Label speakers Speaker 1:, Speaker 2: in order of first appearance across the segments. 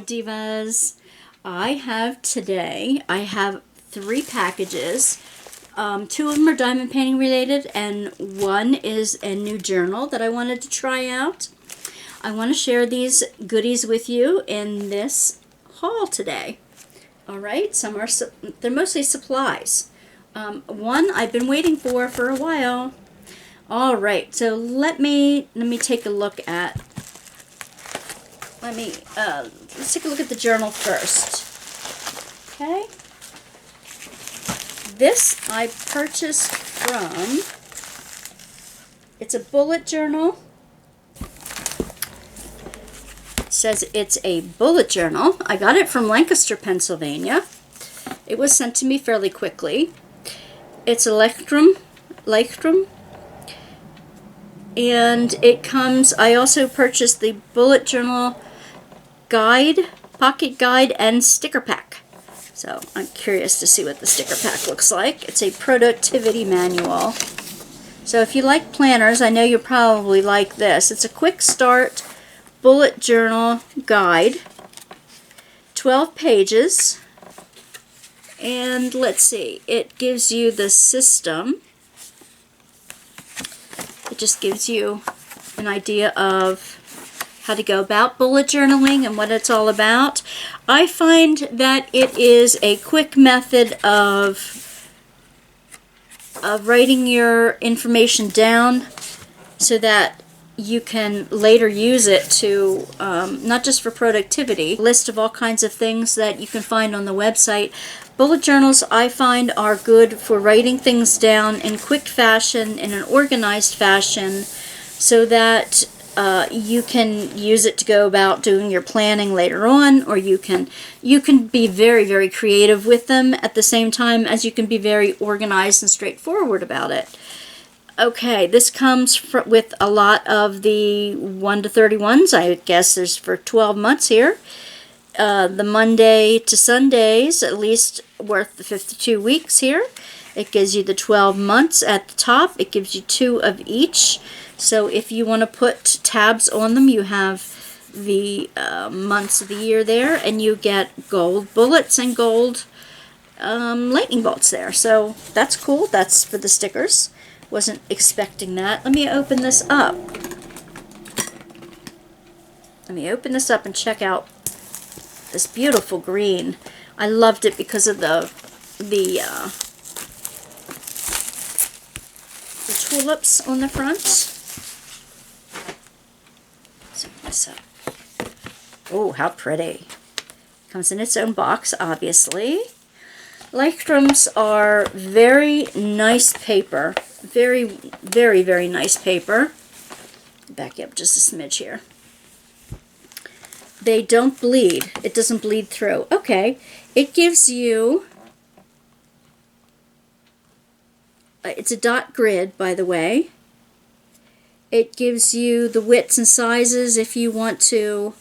Speaker 1: Hi Divas. I have 3 packages. 2 of them are diamond painting related and 1 is a new journal that I wanted to try out. I want to share these goodies with you in this haul today. Alright, they're mostly supplies. One I've been waiting for a while. Alright, so let me take a look at let's take a look at the journal first. Okay. This I purchased from, it's a bullet journal. It says it's a bullet journal. I got it from Lancaster, Pennsylvania. It was sent to me fairly quickly. It's Electrum. And it comes, I also purchased the bullet journal guide, pocket guide, and sticker pack. So I'm curious to see what the sticker pack looks like. It's a productivity manual. So if you like planners, I know you'll probably like this. It's a quick start bullet journal guide, 12 pages, and let's see, it gives you the system. It just gives you an idea of how to go about bullet journaling and what it's all about. I find that it is a quick method of writing your information down so that you can later use it to, not just for productivity, a list of all kinds of things that you can find on the website. Bullet journals I find are good for writing things down in quick fashion, in an organized fashion, so that you can use it to go about doing your planning later on, or you can be very, very creative with them at the same time as you can be very organized and straightforward about it. Okay, this comes with a lot of the 1 to 31s. I guess there's for 12 months here. The Monday to Sundays, at least worth the 52 weeks here. It gives you the 12 months at the top. It gives you 2 of each. So if you want to put tabs on them, you have the months of the year there, and you get gold bullets and gold lightning bolts there. So that's cool. That's for the stickers. Wasn't expecting that. Let me open this up. Let me open this up and check out this beautiful green. I loved it because of the tulips on the front. Oh, how pretty. Comes in its own box, obviously. Lycrums are very nice paper. Very, very, very nice paper. Back up just a smidge here. They don't bleed. It doesn't bleed through. Okay. It gives you... it's a dot grid, by the way. It gives you the widths and sizes if you want to,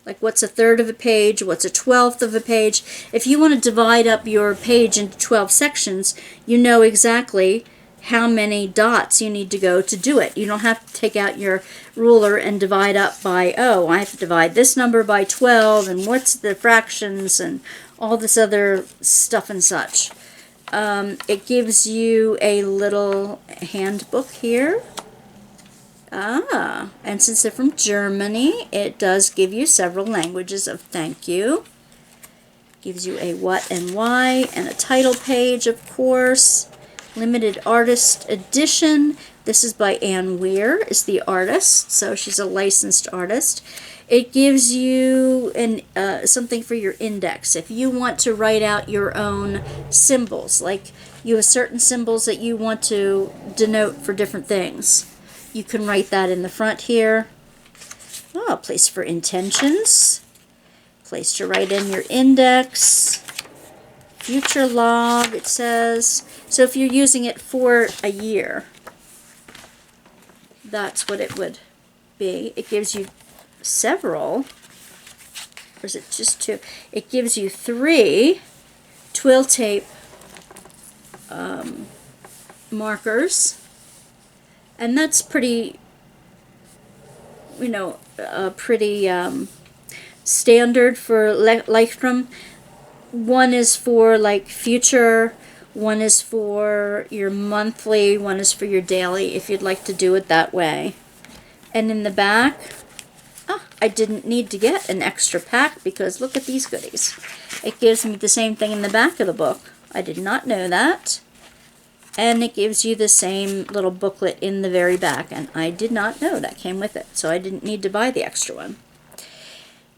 Speaker 1: like what's a third of a page, what's a 1/12 of a page. If you want to divide up your page into 12 sections, you know exactly how many dots you need to go to do it. You don't have to take out your ruler and divide up by, oh, I have to divide this number by 12, and what's the fractions, and all this other stuff and such. It gives you a little handbook here. And since they're from Germany, it does give you several languages of thank you. Gives you a what and why, and a title page, of course. Limited artist edition. This is by Anne Weir, is the artist, so she's a licensed artist. It gives you something for your index. If you want to write out your own symbols, like you have certain symbols that you want to denote for different things, you can write that in the front here. Oh, a place for intentions. Place to write in your index. Future log, it says. So if you're using it for a year, that's what it would be. It gives you several, or is it just 2? It gives you 3 twill tape markers. And that's pretty, pretty standard for Lightroom. One is for like future, one is for your monthly, one is for your daily, if you'd like to do it that way. And in the back, I didn't need to get an extra pack because look at these goodies. It gives me the same thing in the back of the book. I did not know that. And it gives you the same little booklet in the very back, and I did not know that came with it, so I didn't need to buy the extra one.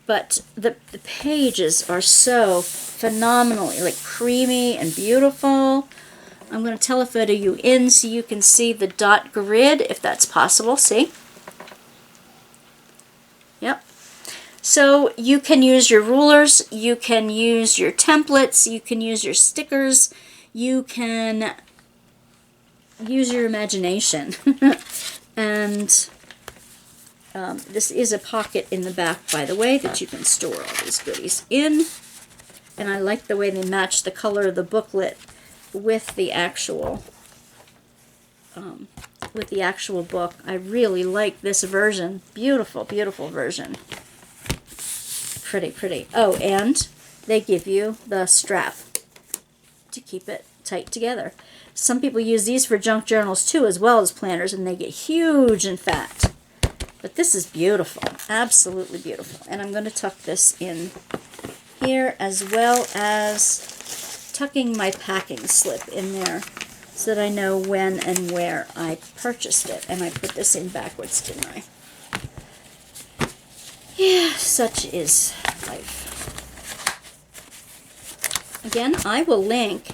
Speaker 1: But the pages are so phenomenally like creamy and beautiful. I'm going to telephoto you in so you can see the dot grid if that's possible. See? Yep. So you can use your rulers, you can use your templates, you can use your stickers, you can use your imagination. And this is a pocket in the back, by the way, that you can store all these goodies in. And I like the way they match the color of the booklet with the actual book. I really like this version. Beautiful, beautiful version. Pretty, pretty. Oh, and they give you the strap to keep it tight together. Some people use these for junk journals too, as well as planners, and they get huge and fat. But this is beautiful, absolutely beautiful. And I'm going to tuck this in here, as well as tucking my packing slip in there so that I know when and where I purchased it. And I put this in backwards, didn't I? Yeah, such is life. Again, I will link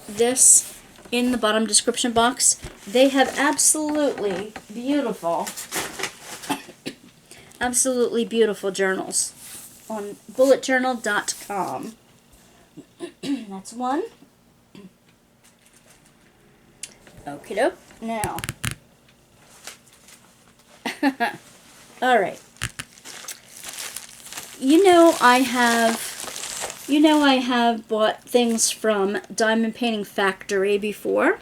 Speaker 1: this in the bottom description box. They have absolutely beautiful journals on bulletjournal.com. That's one. Okie doke. Now, all right. You know I have bought things from Diamond Painting Factory before.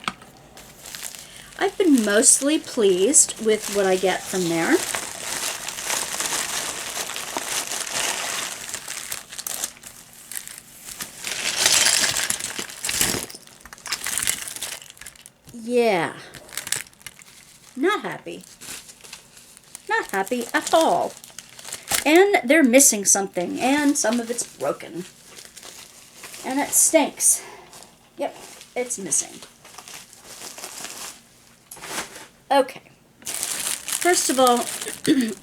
Speaker 1: I've been mostly pleased with what I get from there. Yeah. Not happy. Not happy at all. And they're missing something, and some of it's broken. And it stinks. Yep, it's missing. Okay. First of all,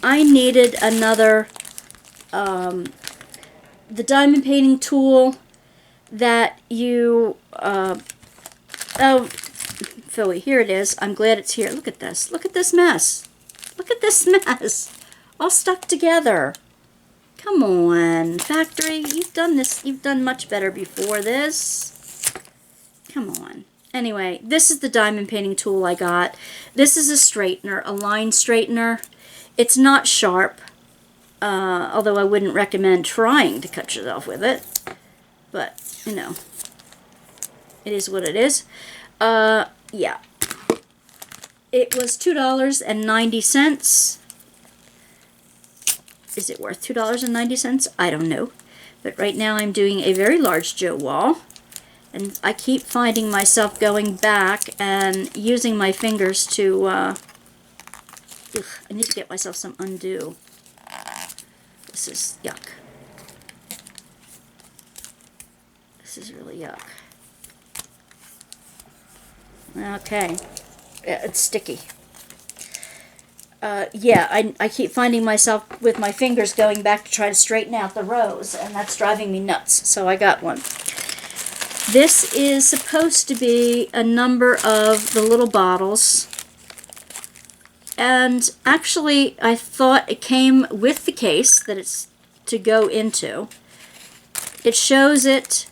Speaker 1: I needed another, the diamond painting tool that you, oh, Philly, here it is. I'm glad it's here. Look at this. Look at this mess. Look at this mess. All stuck together. Come on, Factory. You've done this. You've done much better before this. Come on. Anyway, this is the diamond painting tool I got. This is a straightener, a line straightener. It's not sharp, although I wouldn't recommend trying to cut yourself with it. But, you know, it is what it is. Yeah. It was $2.90. Is it worth $2.90? I don't know. But right now I'm doing a very large Joe wall. And I keep finding myself going back and using my fingers to, I need to get myself some undo. This is yuck. This is really yuck. Okay. Yeah, it's sticky. Yeah, I keep finding myself with my fingers going back to try to straighten out the rows, and that's driving me nuts, so I got one. This is supposed to be a number of the little bottles, and actually I thought it came with the case that it's to go into. It shows it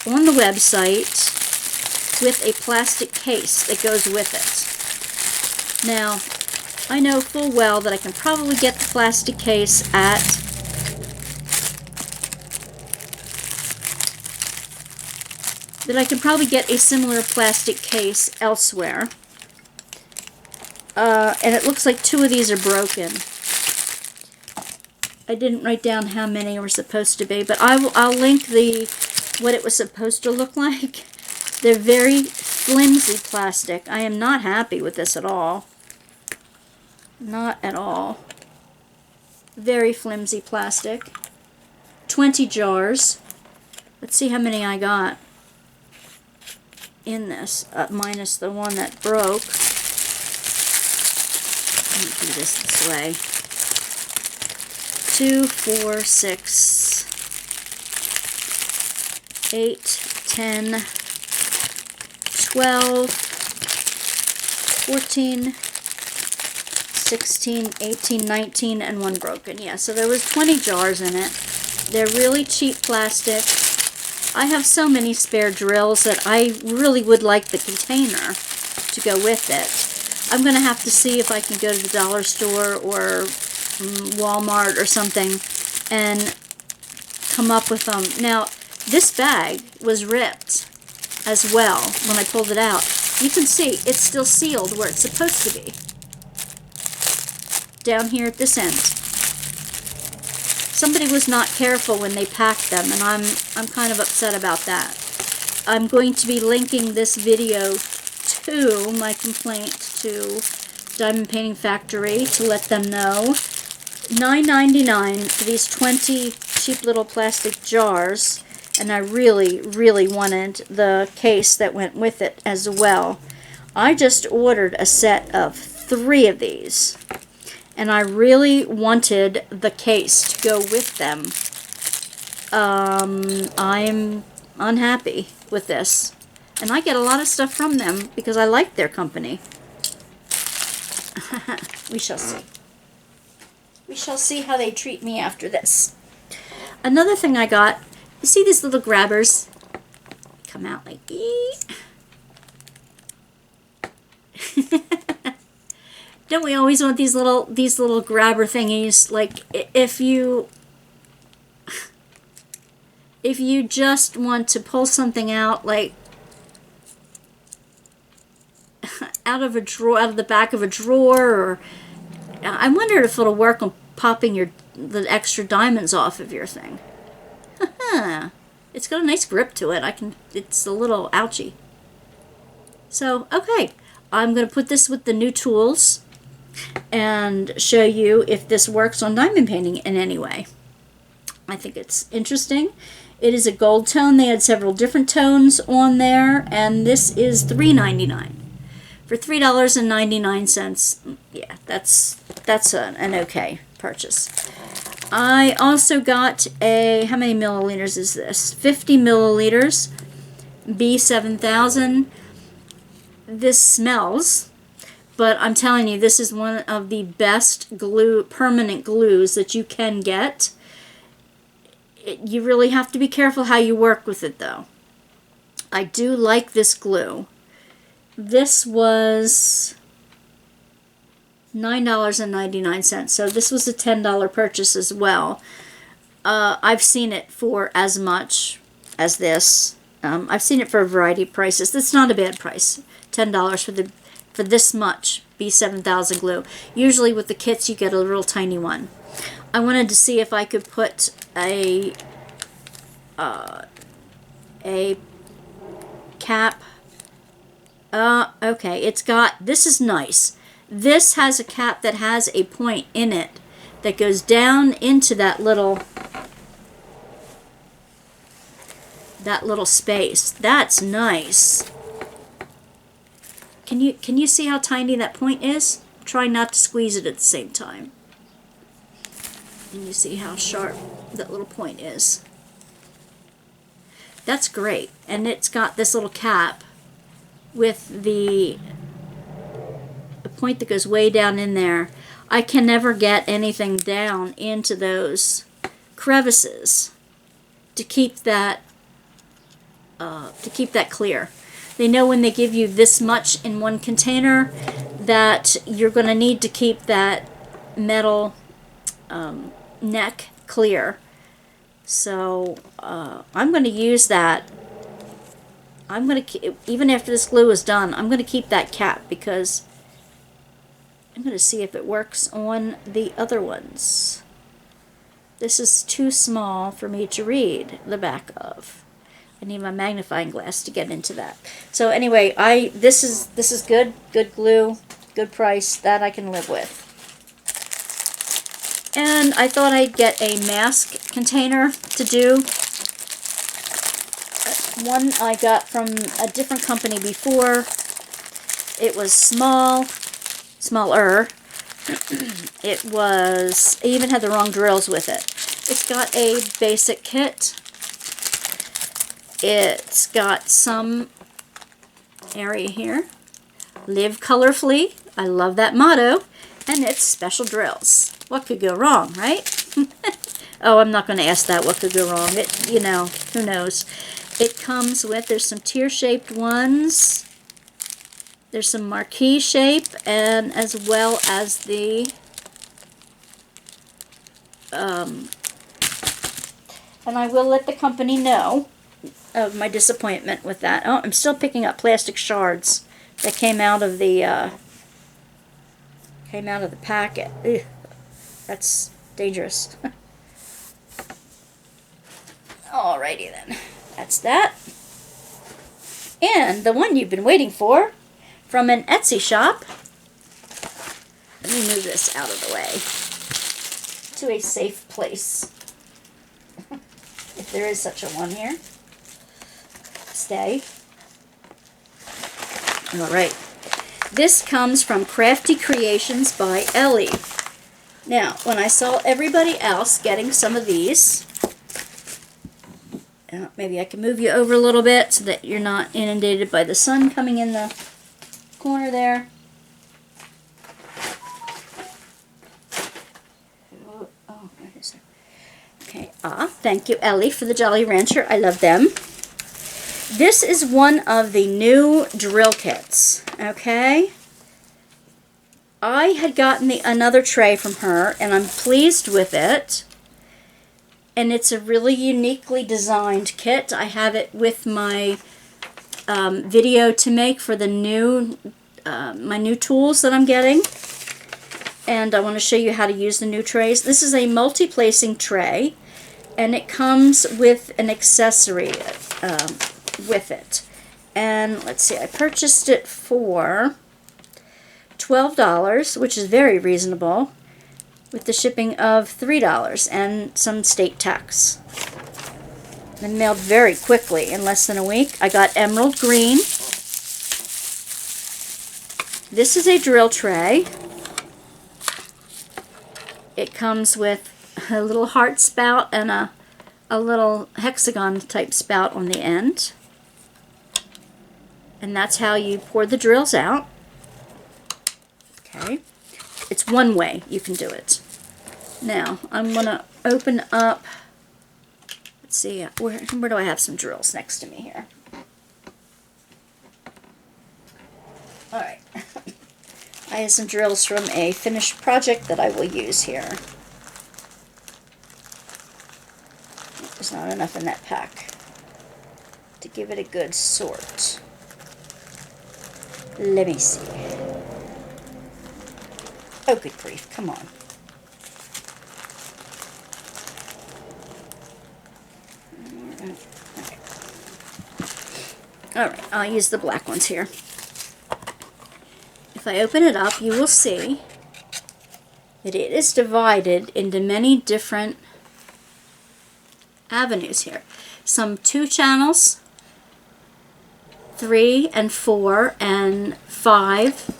Speaker 1: on the website with a plastic case that goes with it. Now, I know full well that I can probably get the plastic case at a similar plastic case elsewhere. And it looks like two of these are broken. I didn't write down how many were supposed to be, but I'll link what it was supposed to look like. They're very flimsy plastic. I am not happy with this at all. Not at all. Very flimsy plastic. 20 jars. Let's see how many I got in this, minus the one that broke. Let me do this way. 2, 4, 6, 8, 10, 12, 14, 16, 18, 19, and one broken. Yeah, so there was 20 jars in it. They're really cheap plastic. I have so many spare drills that I really would like the container to go with it. I'm going to have to see if I can go to the dollar store or Walmart or something and come up with them. Now, this bag was ripped as well when I pulled it out. You can see it's still sealed where it's supposed to be. Down here at this end. Somebody was not careful when they packed them, and I'm kind of upset about that. I'm going to be linking this video to my complaint to Diamond Painting Factory to let them know. $9.99 for these 20 cheap little plastic jars, and I really, really wanted the case that went with it as well. I just ordered a set of 3 of these, and I really wanted the case to go with them. I'm unhappy with this, and I get a lot of stuff from them because I like their company. We shall see. We shall see how they treat me after this. Another thing I got, you see these little grabbers? Come out like Don't we always want these little grabber thingies? Like if you just want to pull something out, like out of a drawer, out of the back of a drawer, or I wonder if it'll work on popping the extra diamonds off of your thing. It's got a nice grip to it. It's a little ouchy. So, okay. I'm going to put this with the new tools and show you if this works on diamond painting in any way. I think it's interesting. It is a gold tone. They had several different tones on there, and this is $3.99. For $3.99, yeah, that's an okay purchase. I also got how many milliliters is this? 50 milliliters, B7000. This smells, but I'm telling you, this is one of the best permanent glues that you can get. You really have to be careful how you work with it, though. I do like this glue. This was $9.99, so this was a $10 purchase as well. I've seen it for as much as this. I've seen it for a variety of prices. That's not a bad price. $10 for this much B7000 glue. Usually with the kits you get a real tiny one. I wanted to see if I could put a cap. Okay, this is nice. This has a cap that has a point in it that goes down into that little space. That's nice. Can you see how tiny that point is? Try not to squeeze it at the same time. And you see how sharp that little point is. That's great. And it's got this little cap with the point that goes way down in there. I can never get anything down into those crevices to keep that clear. They know when they give you this much in one container that you're going to need to keep that metal neck clear. So I'm going to use that. I'm going to, even after this glue is done, I'm going to keep that cap because I'm going to see if it works on the other ones. This is too small for me to read the back of. I need my magnifying glass to get into that. So anyway, this is good glue, good price, that I can live with. And I thought I'd get a mask container to do. One I got from a different company before. It was smaller. It even had the wrong drills with it. It's got a basic kit. It's got some area here. Live colorfully. I love that motto. And it's special drills. What could go wrong, right? Oh, I'm not going to ask that. What could go wrong? You know, who knows? It comes with, there's some tear-shaped ones. There's some marquee shape, and as well as the and I will let the company know of my disappointment with that. Oh, I'm still picking up plastic shards that came out of the packet. Ugh, that's dangerous. Alrighty then, that's that. And the one you've been waiting for, from an Etsy shop. Let me move this out of the way to a safe place. If there is such a one here. Stay. Alright. This comes from Crafty Creations by Ellie. Now, when I saw everybody else getting some of these, maybe I can move you over a little bit so that you're not inundated by the sun coming in the corner there. Oh, where is it? Okay, thank you, Ellie, for the Jolly Rancher. I love them. This is one of the new drill kits, okay? I had gotten another tray from her, and I'm pleased with it. And it's a really uniquely designed kit. I have it with my video to make for the new, my new tools that I'm getting. And I want to show you how to use the new trays. This is a multi-placing tray, and it comes with an accessory with it. And let's see, I purchased it for $12, which is very reasonable, with the shipping of $3 and some state tax. And mailed very quickly, in less than a week. I got emerald green. This is a drill tray. It comes with a little heart spout and a little hexagon type spout on the end. And that's how you pour the drills out. Okay. It's one way you can do it. Now, I'm going to open up. Let's see, where do I have some drills next to me here? Alright. I have some drills from a finished project that I will use here. There's not enough in that pack to give it a good sort. Let me see. Oh, good grief, come on. Alright, I'll use the black ones here. If I open it up, you will see that it is divided into many different avenues here. Some 2 channels, 3 and 4 and 5,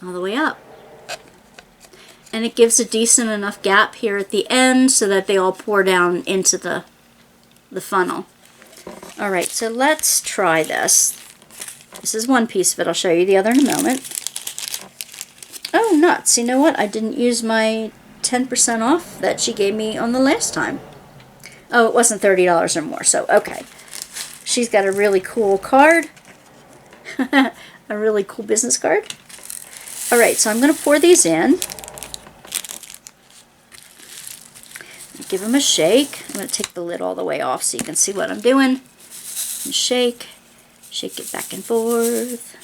Speaker 1: all the way up. And it gives a decent enough gap here at the end so that they all pour down into the funnel. Alright, so let's try this. This is one piece of it. I'll show you the other in a moment. Oh, nuts. You know what? I didn't use my 10% off that she gave me on the last time. Oh, it wasn't $30 or more, so okay. She's got a really cool card. A really cool business card. Alright, so I'm going to pour these in. Give them a shake. I'm going to take the lid all the way off so you can see what I'm doing. And shake. Shake it back and forth.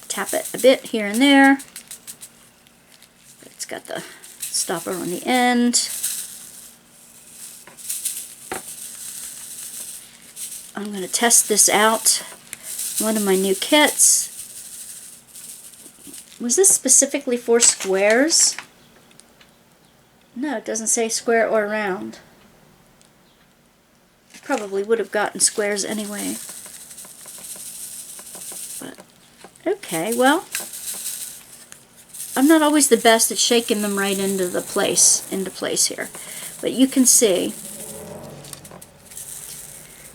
Speaker 1: Tap it a bit here and there. It's got the stopper on the end. I'm going to test this out. One of my new kits. Was this specifically for squares? No, it doesn't say square or round. I probably would have gotten squares anyway. But, okay, well, I'm not always the best at shaking them right into place here. But you can see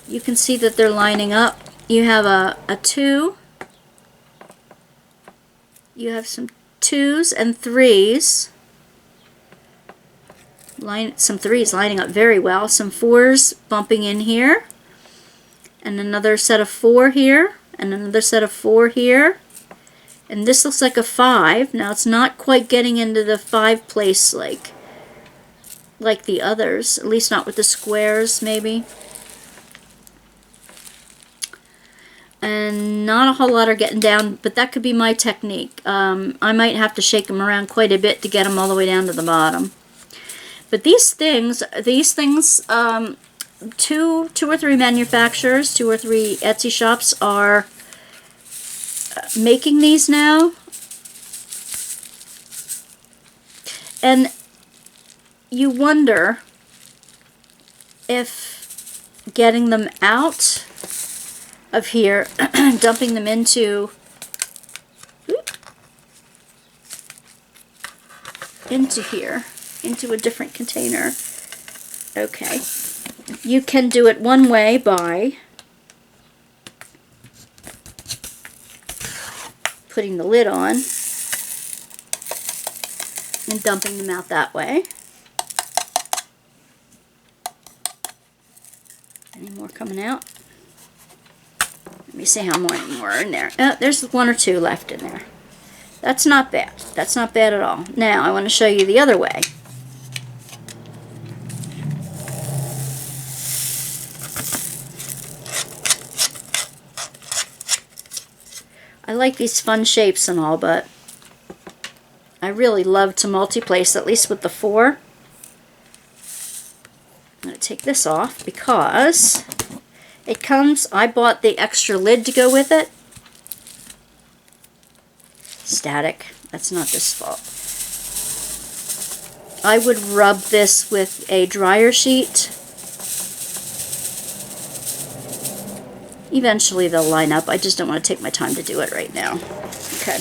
Speaker 1: that they're lining up. You have a 2. You have some 2s and 3s. Some 3s lining up very well. Some 4s bumping in here. And another set of 4 here. And another set of 4 here. And this looks like a 5. Now it's not quite getting into the 5 place like the others. At least not with the squares, maybe. And not a whole lot are getting down, but that could be my technique. I might have to shake them around quite a bit to get them all the way down to the bottom. But these things, 2 or 3 manufacturers, 2 or 3 Etsy shops are making these now. And you wonder if getting them out of here, dumping them into here, into a different container. Okay. You can do it one way by putting the lid on and dumping them out that way. Any more coming out? Let me see how many more are in there. Oh, there's 1 or 2 left in there. That's not bad. That's not bad at all. Now, I want to show you the other way. I like these fun shapes and all, but I really love to multi-place, at least with the 4. I'm going to take this off because it comes, I bought the extra lid to go with it. Static. That's not this fault. I would rub this with a dryer sheet. Eventually they'll line up. I just don't want to take my time to do it right now. Okay.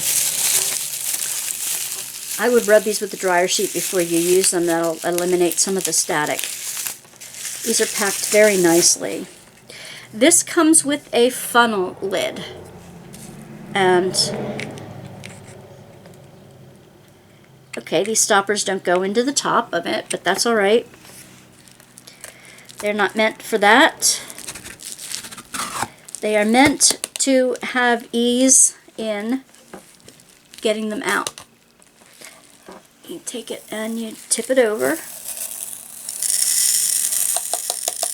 Speaker 1: I would rub these with the dryer sheet before you use them. That'll eliminate some of the static. These are packed very nicely. This comes with a funnel lid. And okay, these stoppers don't go into the top of it, but that's alright. They're not meant for that. They are meant to have ease in getting them out. You take it and you tip it over.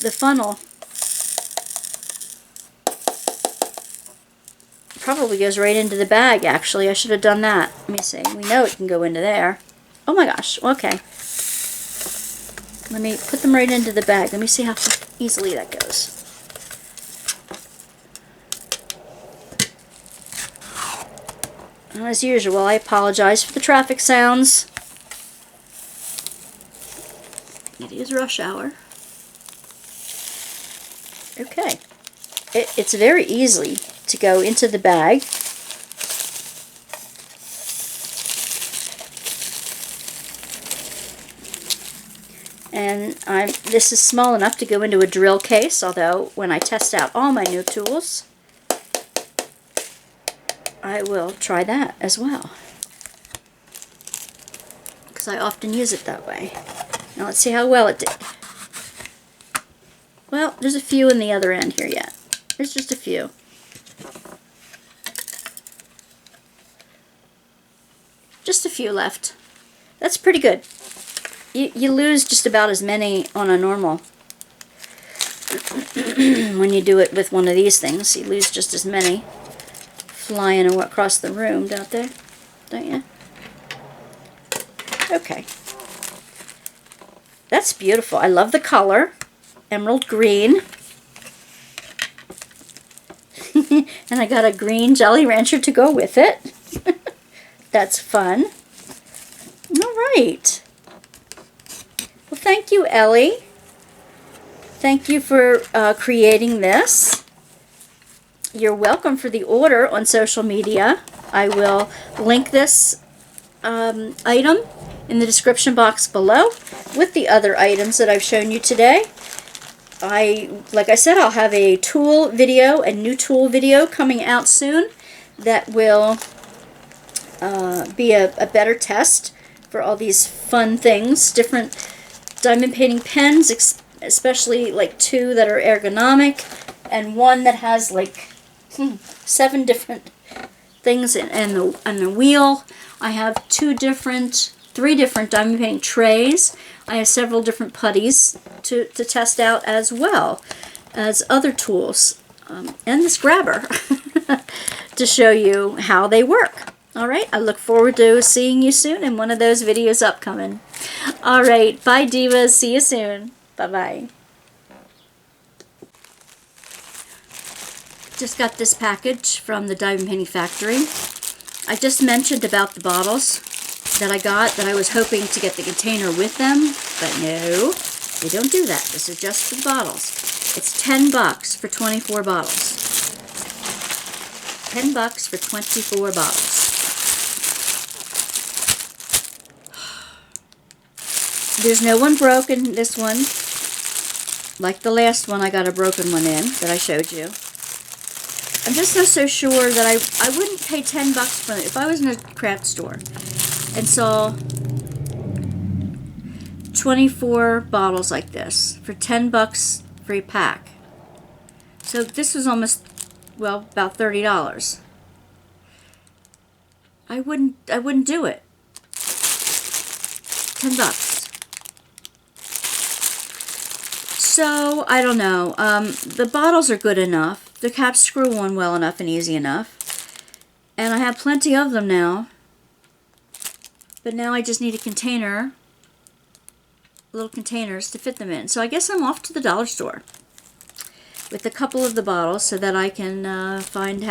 Speaker 1: The funnel probably goes right into the bag, actually. I should have done that. Let me see. We know it can go into there. Oh my gosh. Okay. Let me put them right into the bag. Let me see how easily that goes. As usual, I apologize for the traffic sounds. It is rush hour. Okay. It's very easy to go into the bag. And this is small enough to go into a drill case, although when I test out all my new tools, I will try that as well, because I often use it that way. Now let's see how well it did. Well, there's a few in the other end here yet. There's just a few. Just a few left. That's pretty good. You lose just about as many on a normal. When you do it with one of these things, you lose just as many flying across the room, don't you? Okay. That's beautiful. I love the color. Emerald green. And I got a green Jolly Rancher to go with it. That's fun. All right. Well, thank you, Ellie. Thank you for creating this. You're welcome for the order on social media. I will link this item in the description box below with the other items that I've shown you today. Like I said, I'll have a tool video, a new tool video coming out soon that will be a better test for all these fun things. Different diamond painting pens, especially like 2 that are ergonomic and 1 that has like 7 different things in the wheel. I have 3 different diamond painting trays. I have several different putties to test out, as well as other tools, and this grabber to show you how they work. Alright, I look forward to seeing you soon in one of those videos upcoming. Alright, bye divas, see you soon. Bye-bye. Just got this package from the Diamond Painting Factory. I just mentioned about the bottles that I got, that I was hoping to get the container with them, but no, they don't do that. This is just for the bottles. It's $10 for 24 bottles. $10 for 24 bottles. There's no one broken, this one. Like the last one, I got a broken one in that I showed you. I'm just not so sure that I wouldn't pay $10 for it. If I was in a craft store and saw 24 bottles like this for $10 for a pack. So this was almost, well, about $30. I wouldn't do it. $10. So, I don't know. The bottles are good enough. The caps screw on well enough and easy enough. And I have plenty of them now. But now I just need a container, little containers to fit them in. So I guess I'm off to the dollar store with a couple of the bottles so that I can find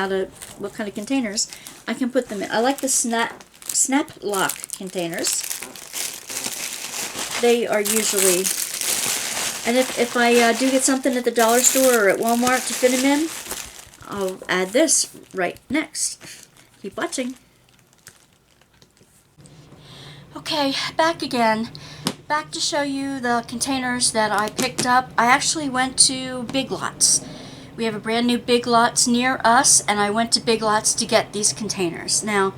Speaker 1: what kind of containers I can put them in. I like the snap lock containers. They are usually... And if I do get something at the dollar store or at Walmart to fit them in, I'll add this right next. Keep watching. Okay, back again. Back to show you the containers that I picked up. I actually went to Big Lots. We have a brand new Big Lots near us, and I went to Big Lots to get these containers. Now,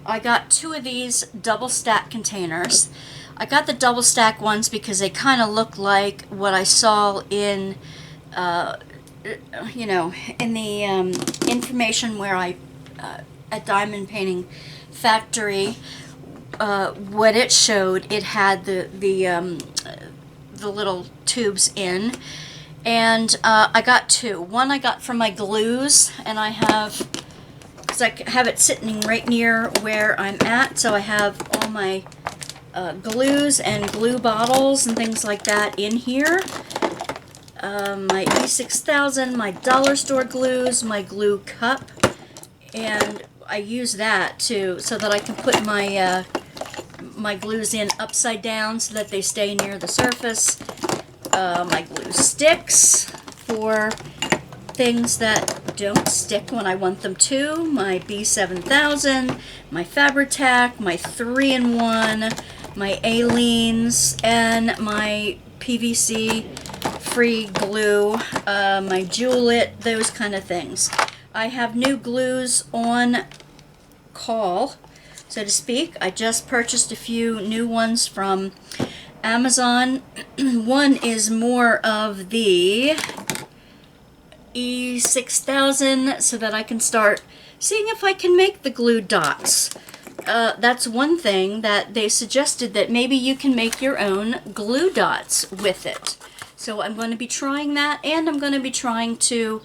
Speaker 1: I got 2 of these double stack containers. I got the double stack ones because they kind of look like what I saw in, you know, in the information where at Diamond Painting Factory, what it showed. It had the little tubes in, and I got 2. One I got from my glues, and I have, because I have it sitting right near where I'm at, so I have all my glues and glue bottles and things like that in here. My E6000, my dollar store glues, my glue cup, and I use that so that I can put my my glues in upside down so that they stay near the surface. My glue sticks for things that don't stick when I want them to. My B7000, my Fabri-Tac, my 3-in-1, my Aleene's, and my PVC free glue, my Jewel-It, those kind of things. I have new glues on call, so to speak. I just purchased a few new ones from Amazon. One is more of the E6000 so that I can start seeing if I can make the glue dots. That's one thing that they suggested, that maybe you can make your own glue dots with it. So I'm going to be trying that, and I'm going to be trying to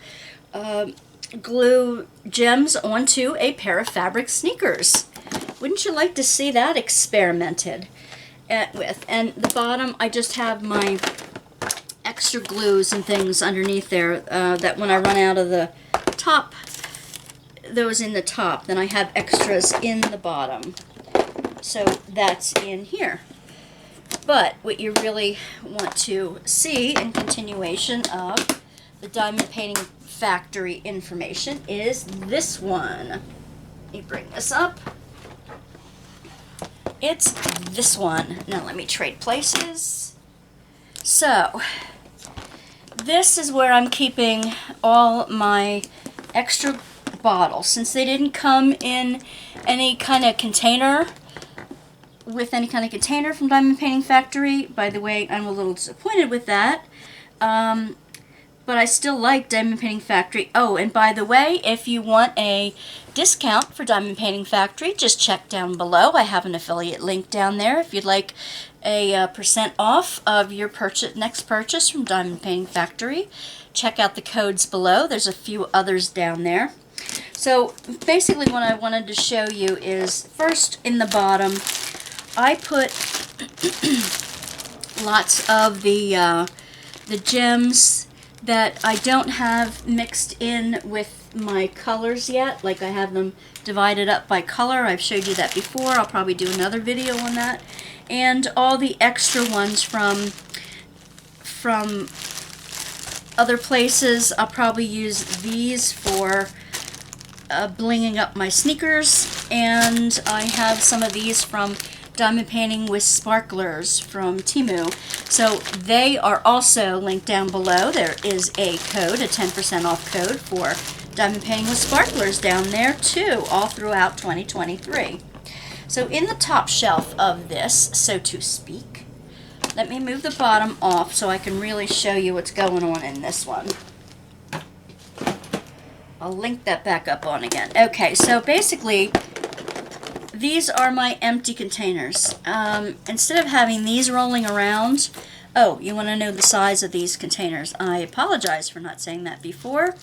Speaker 1: glue gems onto a pair of fabric sneakers. Wouldn't you like to see that experimented? with. And the bottom, I just have my extra glues and things underneath there that when I run out of the top, those in the top, then I have extras in the bottom. So that's in here. But what you really want to see in continuation of the Diamond Painting Factory information is this one. Let me bring this up. It's this one. Now let me trade places. So, this is where I'm keeping all my extra bottles. Since they didn't come in any kind of container, from Diamond Painting Factory. By the way, I'm a little disappointed with that. But I still like Diamond Painting Factory. Oh, and by the way, if you want a discount for Diamond Painting Factory, just check down below. I have an affiliate link down there if you'd like a % off of your next purchase from Diamond Painting Factory. Check out the codes below. There's a few others down there. So basically what I wanted to show you is, first in the bottom, I put lots of the gems that I don't have mixed in with my colors yet. Like, I have them divided up by color. I've showed you that before. I'll probably do another video on that. And all the extra ones from other places. I'll probably use these for blinging up my sneakers. And I have some of these from Diamond Painting with Sparklers from Temu. So they are also linked down below. There is a code, a 10% off code for Diamond Painting with Sparklers down there too, all throughout 2023. So in the top shelf of this, so to speak, let me move the bottom off so I can really show you what's going on in this one. I'll link that back up on again. Okay, so basically, these are my empty containers. Instead of having these rolling around, oh, you want to know the size of these containers. I apologize for not saying that before.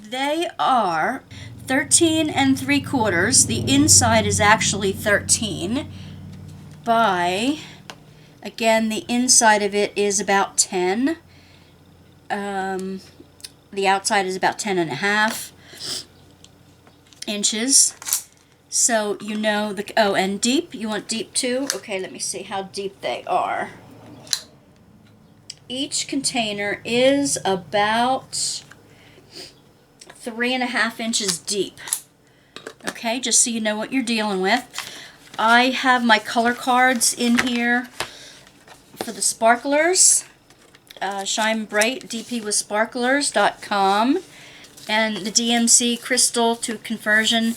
Speaker 1: They are 13 3/4. The inside is actually 13 by, again, the inside of it is about 10. The outside is about 10.5 inches. So you know the, oh, and deep, you want deep too? Okay, let me see how deep they are. Each container is about 3.5 inches deep. Okay, just so you know what you're dealing with. I have my color cards in here for the sparklers. Shine Bright DP with Sparklers.com, and the DMC Crystal to Conversion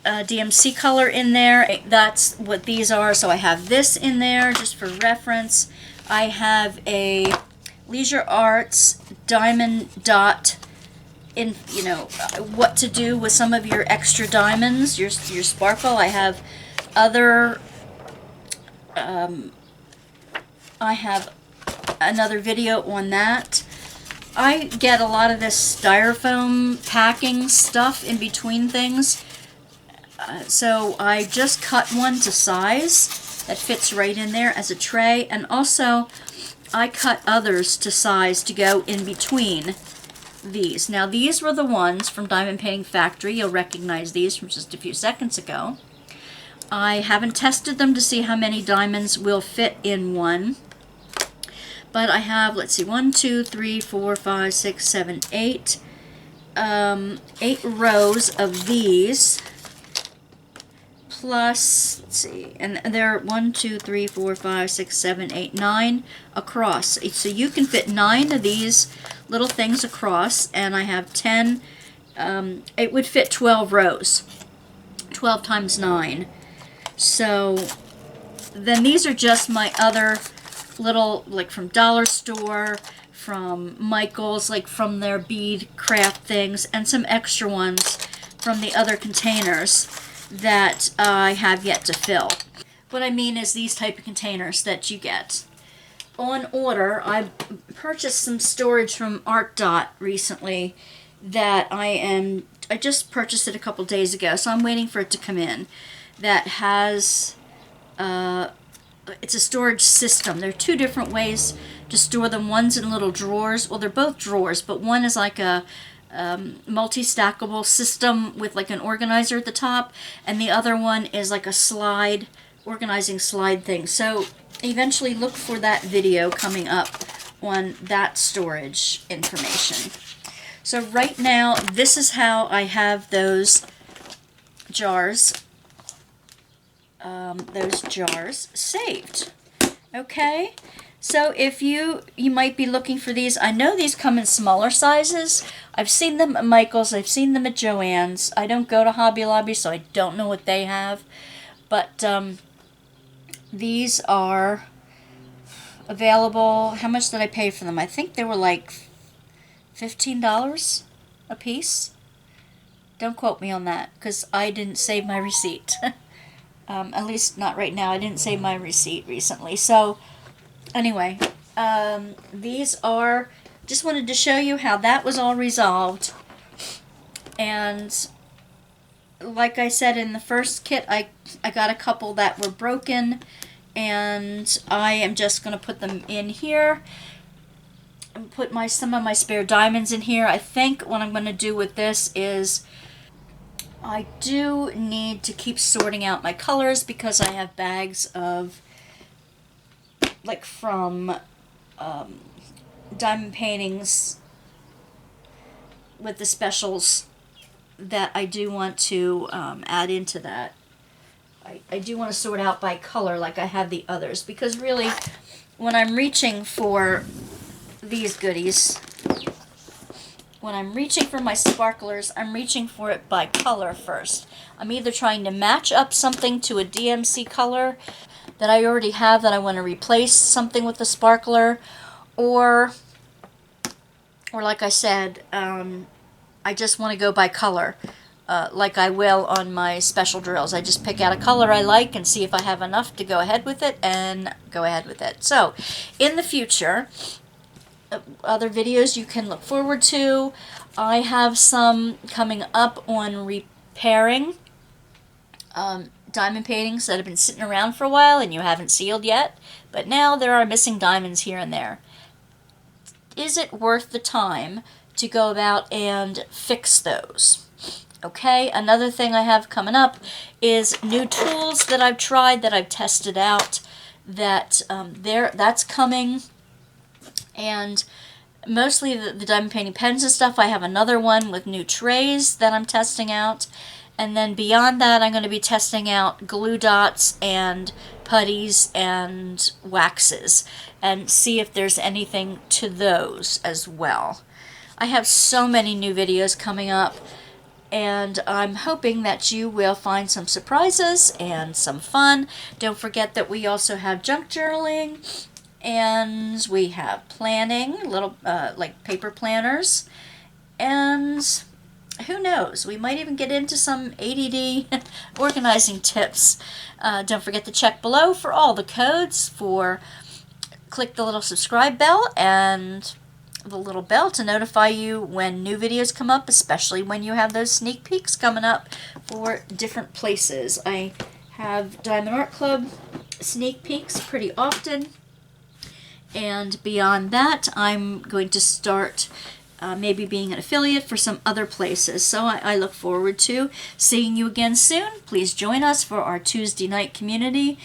Speaker 1: DMC color in there. That's what these are. So I have this in there just for reference. I have a Leisure Arts Diamond Dot in, you know, what to do with some of your extra diamonds, your sparkle. I have other, I have another video on that. I get a lot of this styrofoam packing stuff in between things. So I just cut one to size that fits right in there as a tray, and also I cut others to size to go in between these. Now these were the ones from Diamond Painting Factory. You'll recognize these from just a few seconds ago. I haven't tested them to see how many diamonds will fit in one, but I have, let's see, 1, 2, 3, 4, 5, 6, 7, 8. 8 rows of these. Plus, let's see, and they're 1, 2, 3, 4, 5, 6, 7, 8, 9 across. So you can fit 9 of these little things across, and I have 10. It would fit 12 rows. 12 times 9. So then these are just my other little, like from Dollar Store, from Michael's, like from their bead craft things, and some extra ones from the other containers that I have yet to fill. What I mean is these type of containers that you get on order. I purchased some storage from Art Dot recently that I just purchased it a couple days ago, so I'm waiting for it to come in. That has it's a storage system. There are two different ways to store them. One's in little drawers. Well, they're both drawers, but one is like a multi-stackable system with like an organizer at the top, and the other one is like a slide, organizing slide thing. So eventually look for that video coming up on that storage information. So right now, this is how I have those jars saved. Okay, so if you might be looking for these, I know these come in smaller sizes. I've seen them at Michael's, I've seen them at Joann's. I don't go to Hobby Lobby, so I don't know what they have, but these are available. How much did I pay for them? I think they were like $15 a piece. Don't quote me on that, because I didn't save my receipt. At least not right now. I didn't save my receipt recently. So anyway, these are, just wanted to show you how that was all resolved. And like I said in the first kit, I got a couple that were broken, and I am just going to put them in here and put some of my spare diamonds in here. I think what I'm going to do with this is I do need to keep sorting out my colors, because I have bags of, like, from diamond paintings with the specials that I do want to add into that. I do want to sort out by color like I have the others, because really when I'm reaching for these goodies, when I'm reaching for my sparklers, I'm reaching for it by color first. I'm either trying to match up something to a DMC color that I already have that I want to replace something with the sparkler, or like I said, I just want to go by color, like I will on my special drills. I just pick out a color I like and see if I have enough to go ahead with it, and go ahead with it. So in the future, other videos you can look forward to. I have some coming up on repairing diamond paintings that have been sitting around for a while and you haven't sealed yet, but now there are missing diamonds here and there. Is it worth the time to go about and fix those? Okay, another thing I have coming up is new tools that I've tried, that I've tested out, that's coming. And mostly the diamond painting pens and stuff. I have another one with new trays that I'm testing out. And then beyond that, I'm going to be testing out glue dots and putties and waxes, and see if there's anything to those as well. I have so many new videos coming up, and I'm hoping that you will find some surprises and some fun. Don't forget that we also have junk journaling, and we have planning, little like paper planners, and who knows, we might even get into some ADD organizing tips. Don't forget to check below for all the codes. Click the little subscribe bell and the little bell to notify you when new videos come up, especially when you have those sneak peeks coming up for different places. I have Diamond Art Club sneak peeks pretty often. And beyond that, I'm going to start maybe being an affiliate for some other places. So I look forward to seeing you again soon. Please join us for our Tuesday night community.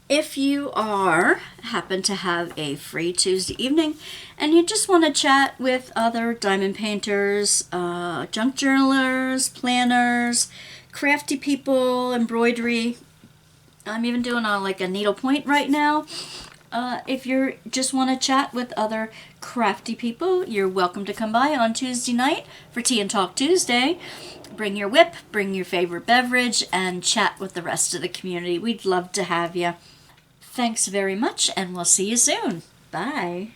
Speaker 1: If you happen to have a free Tuesday evening and you just want to chat with other diamond painters, junk journalers, planners, crafty people, embroidery, I'm even doing like a needlepoint right now. If you just want to chat with other crafty people, you're welcome to come by on Tuesday night for Tea and Talk Tuesday. Bring your whip, bring your favorite beverage, and chat with the rest of the community. We'd love to have you. Thanks very much, and we'll see you soon. Bye.